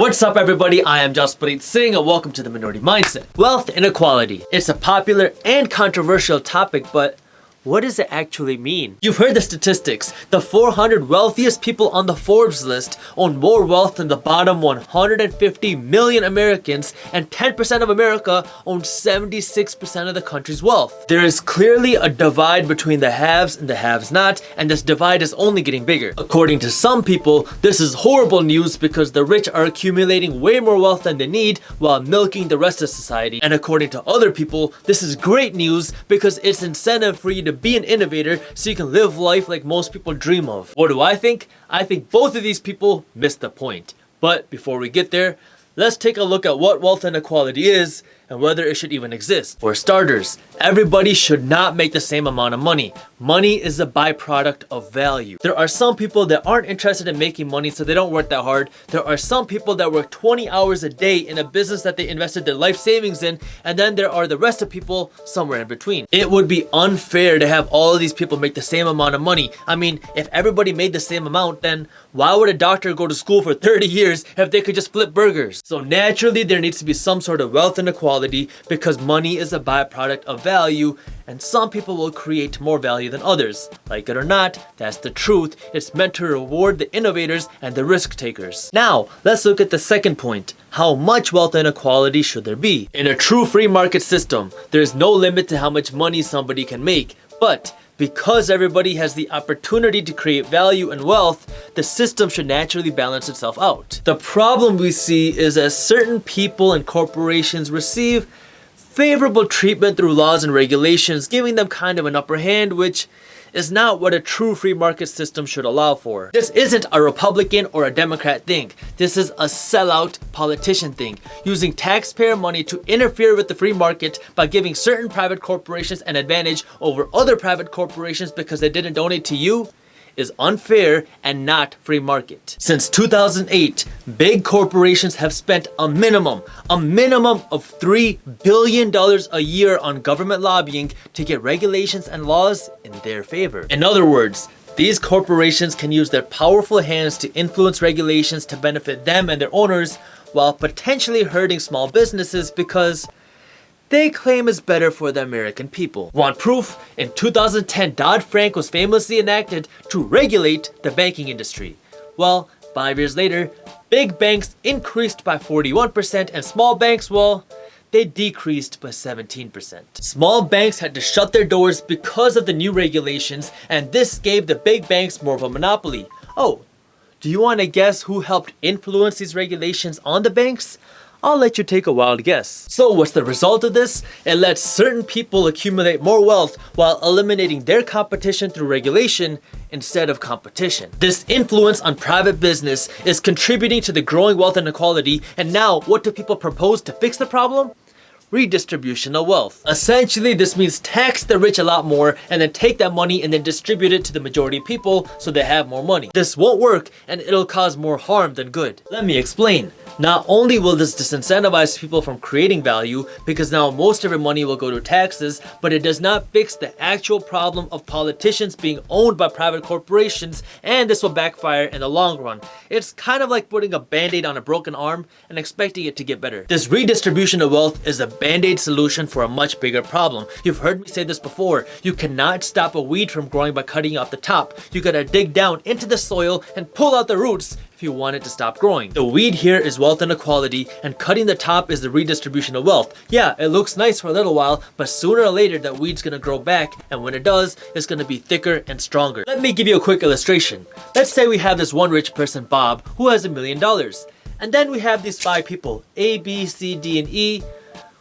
What's up everybody, I am Jaspreet Singh and welcome to the Minority Mindset. Wealth inequality. It's a popular and controversial topic, but what does it actually mean? You've heard the statistics. The 400 wealthiest people on the Forbes list own more wealth than the bottom 150 million Americans, and 10% of America owns 76% of the country's wealth. There is clearly a divide between the haves and the have-not, and this divide is only getting bigger. According to some people, this is horrible news because the rich are accumulating way more wealth than they need while milking the rest of society. And according to other people, this is great news because it's incentive for you to be an innovator so you can live life like most people dream of. What do I think? I think both of these people missed the point. But before we get there, let's take a look at what wealth inequality is and whether it should even exist. For starters, everybody should not make the same amount of money. Money is a byproduct of value. There are some people that aren't interested in making money, so they don't work that hard. There are some people that work 20 hours a day in a business that they invested their life savings in, and then there are the rest of people somewhere in between. It would be unfair to have all of these people make the same amount of money. I mean, if everybody made the same amount, then why would a doctor go to school for 30 years if they could just flip burgers? So naturally, there needs to be some sort of wealth inequality because money is a byproduct of value, and some people will create more value than others. Like it or not, that's the truth. It's meant to reward the innovators and the risk takers. Now, let's look at the second point. How much wealth inequality should there be? In a true free market system, there's no limit to how much money somebody can make, but because everybody has the opportunity to create value and wealth, the system should naturally balance itself out. The problem we see is as certain people and corporations receive favorable treatment through laws and regulations, giving them kind of an upper hand, which is not what a true free market system should allow for. This isn't a Republican or a Democrat thing. This is a sellout politician thing, using taxpayer money to interfere with the free market by giving certain private corporations an advantage over other private corporations because they didn't donate to you is unfair and not free market. Since 2008, big corporations have spent a minimum of $3 billion a year on government lobbying to get regulations and laws in their favor. In other words, these corporations can use their powerful hands to influence regulations to benefit them and their owners while potentially hurting small businesses because they claim it's better for the American people. Want proof? In 2010, Dodd-Frank was famously enacted to regulate the banking industry. Well, 5 years later, big banks increased by 41% and small banks, well, they decreased by 17%. Small banks had to shut their doors because of the new regulations, and this gave the big banks more of a monopoly. Oh, do you want to guess who helped influence these regulations on the banks? I'll let you take a wild guess. So what's the result of this? It lets certain people accumulate more wealth while eliminating their competition through regulation instead of competition. This influence on private business is contributing to the growing wealth inequality, and now what do people propose to fix the problem? Redistribution of wealth. Essentially, this means tax the rich a lot more and then take that money and then distribute it to the majority of people so they have more money. This won't work and it'll cause more harm than good. Let me explain. Not only will this disincentivize people from creating value because now most of your money will go to taxes, but it does not fix the actual problem of politicians being owned by private corporations, and this will backfire in the long run. It's kind of like putting a band-aid on a broken arm and expecting it to get better. This redistribution of wealth is a band-aid solution for a much bigger problem. You've heard me say this before. You cannot stop a weed from growing by cutting off the top. You gotta dig down into the soil and pull out the roots if you want it to stop growing. The weed here is wealth inequality, and cutting the top is the redistribution of wealth. Yeah, it looks nice for a little while, but sooner or later that weed's gonna grow back, and when it does, it's gonna be thicker and stronger. Let me give you a quick illustration. Let's say we have this one rich person, Bob, who has $1 million. And then we have these 5 people, A, B, C, D, and E,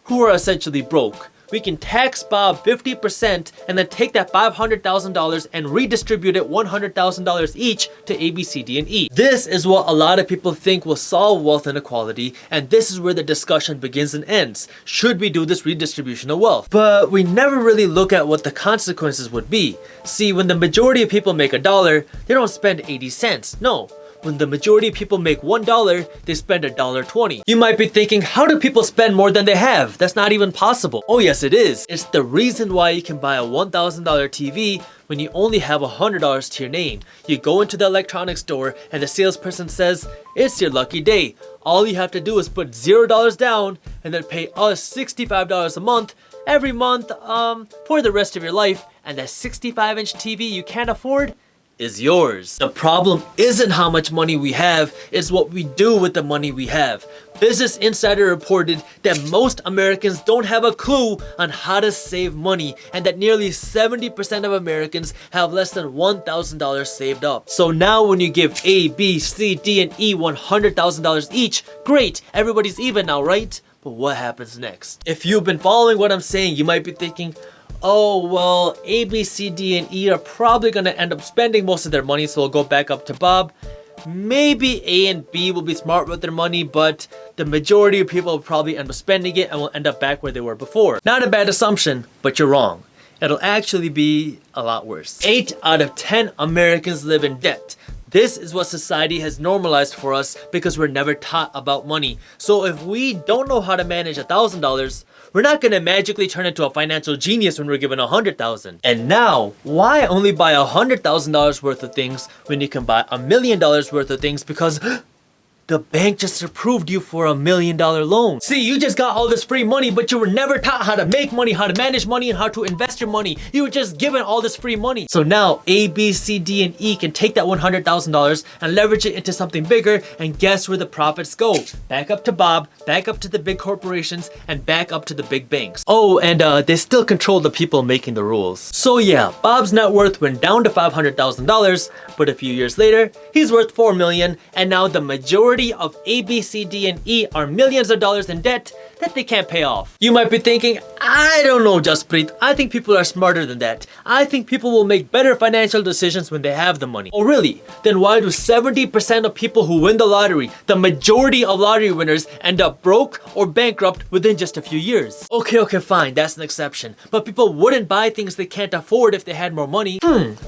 who are essentially broke. We can tax Bob 50% and then take that $500,000 and redistribute it $100,000 each to A, B, C, D, and E. This is what a lot of people think will solve wealth inequality, and this is where the discussion begins and ends. Should we do this redistribution of wealth? But we never really look at what the consequences would be. See, when the majority of people make $1, they don't spend 80 cents. No. when the majority of people make $1, they spend $1.20. You might be thinking, how do people spend more than they have? That's not even possible. Oh yes, it is. It's the reason why you can buy a $1,000 TV when you only have $100 to your name. You go into the electronics store and the salesperson says, it's your lucky day. All you have to do is put $0 down and then pay us $65 a month every month for the rest of your life, and that 65-inch TV you can't afford is yours. The problem isn't how much money we have, it's what we do with the money we have. Business Insider reported that most Americans don't have a clue on how to save money, and that nearly 70% of Americans have less than $1,000 saved up. So now when you give A, B, C, D, and E $100,000 each, great, everybody's even now, right? But what happens next? If you've been following what I'm saying, you might be thinking, oh, well, A, B, C, D, and E are probably gonna end up spending most of their money, so we'll go back up to Bob. Maybe A and B will be smart with their money, but the majority of people will probably end up spending it and will end up back where they were before. Not a bad assumption, but you're wrong. It'll actually be a lot worse. 8 out of 10 Americans live in debt. This is what society has normalized for us because we're never taught about money. So if we don't know how to manage $1,000, we're not gonna magically turn into a financial genius when we're given $100,000. And now, why only buy $100,000 worth of things when you can buy $1 million worth of things? Because the bank just approved you for $1 million loan. See, you just got all this free money, but you were never taught how to make money, how to manage money, and how to invest your money. You were just given all this free money. So now A, B, C, D, and E can take that $100,000 and leverage it into something bigger, and guess where the profits go? Back up to Bob, back up to the big corporations, and back up to the big banks. Oh, and they still control the people making the rules. So yeah, Bob's net worth went down to $500,000, but a few years later, he's worth $4 million, and now the majority of A, B, C, D, and E are millions of dollars in debt that they can't pay off. You might be thinking, I don't know, Jaspreet. I think people are smarter than that. I think people will make better financial decisions when they have the money. Oh really? Then why do 70% of people who win the lottery, the majority of lottery winners, end up broke or bankrupt within just a few years? Okay, fine, that's an exception. But people wouldn't buy things they can't afford if they had more money.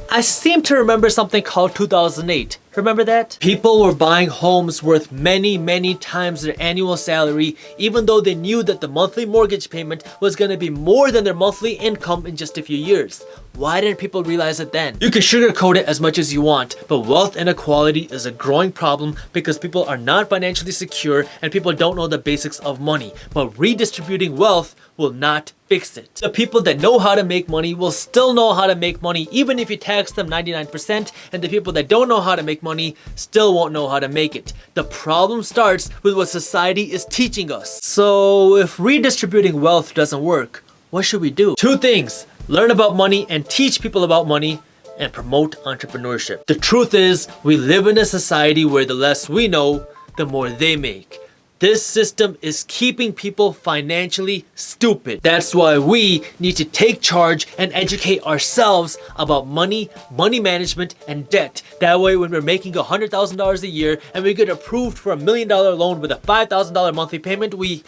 I seem to remember something called 2008. Remember that? People were buying homes worth many times their annual salary, even though they knew that the monthly mortgage payment was gonna be more than their monthly income in just a few years. Why didn't people realize it then? You can sugarcoat it as much as you want, but wealth inequality is a growing problem because people are not financially secure and people don't know the basics of money. But redistributing wealth will not fix it. The people that know how to make money will still know how to make money even if you tax them 99%, and the people that don't know how to make money still won't know how to make it. The problem starts with what society is teaching us. So if redistributing wealth doesn't work, what should we do? 2 things. Learn about money and teach people about money, and promote entrepreneurship. The truth is, we live in a society where the less we know, the more they make. This system is keeping people financially stupid. That's why we need to take charge and educate ourselves about money, money management, and debt. That way when we're making $100,000 a year and we get approved for $1 million loan with a $5,000 monthly payment, we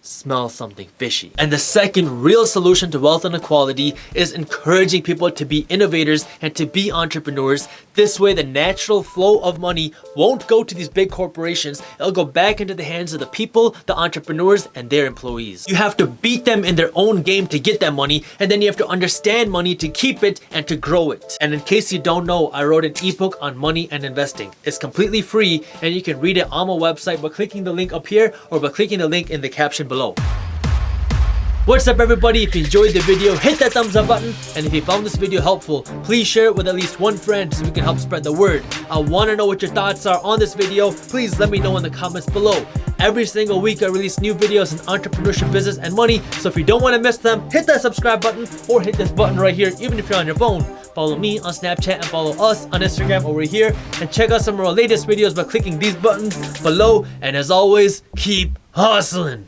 smell something fishy. And the second real solution to wealth inequality is encouraging people to be innovators and to be entrepreneurs. This way the natural flow of money won't go to these big corporations. It'll go back into the hands of the people, the entrepreneurs, and their employees. You have to beat them in their own game to get that money, and then you have to understand money to keep it and to grow it. And in case you don't know, I wrote an ebook on money and investing. It's completely free and you can read it on my website by clicking the link up here or by clicking the link in the caption below. What's up everybody? If you enjoyed the video, hit that thumbs up button, and if you found this video helpful, please share it with at least one friend so we can help spread the word. I want to know what your thoughts are on this video. Please let me know in the comments below. Every single week I release new videos on entrepreneurship, business, and money, so if you don't want to miss them, hit that subscribe button or hit this button right here even if you're on your phone. Follow me on Snapchat and follow us on Instagram over here, and check out some of our latest videos by clicking these buttons below, and as always, keep hustling.